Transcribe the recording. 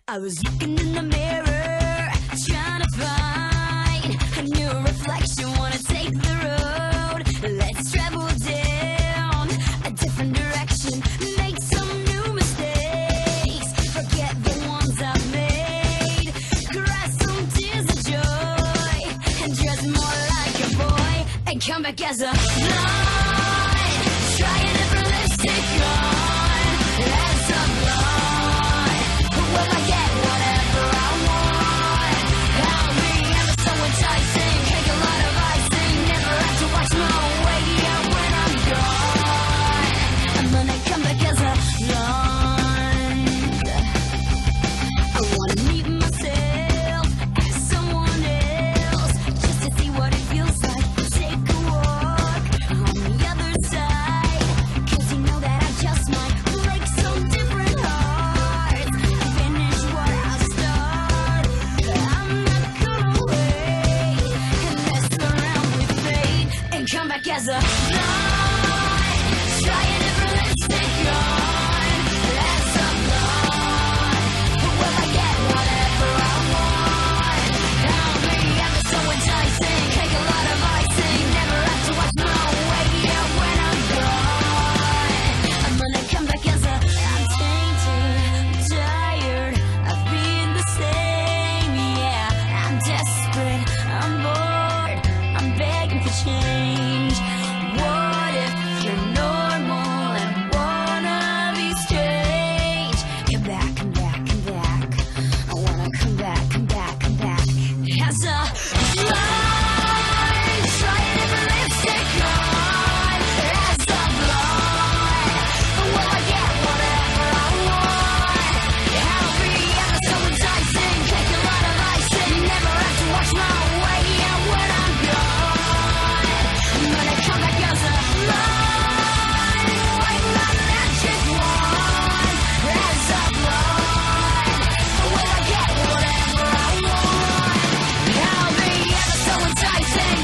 I was looking in the mirror, trying to find a new reflection. Wanna take the road, let's travel down a different direction. Make some new mistakes, forget the ones I've made. Cry some tears of joy, and dress more like a boy, and come back as a blonde. Try a different lipstick on, as a blonde. Will I get whatever I want? I'll be ever so enticing, cake a lot of icing. Never have to watch my way out when I'm gone. I'm gonna come back as a blonde. I wanna meet myself as someone else, just to see what it feels like. Take a walk on the other side, 'cause you know that I just might break some different hearts. Finish what I start. I'm not gonna wait and mess around with fate, and come back as a blonde. Try a different lipstick on, as a blonde. Will I get whatever I want? I'll be ever so enticing, cake a lot of icing. Never have to watch my way out when I'm gone. I'm gonna come back as a, I'm tainted, I'm tired of being the same. Yeah, I'm desperate, I'm bored, I'm begging for change. What if you're normal and wanna be strange? Come back, come back, come back. I wanna come back, come back, come back. As a blonde, try a different lipstick on. As a blonde, will I get whatever I want? I'll be ever so enticing, cake a lot of icing. Never have to watch my way out when I'm gone. I'm gonna come back as a blonde, like my magic wand. As a blonde, will I get whatever I want? I'll be ever so enticing,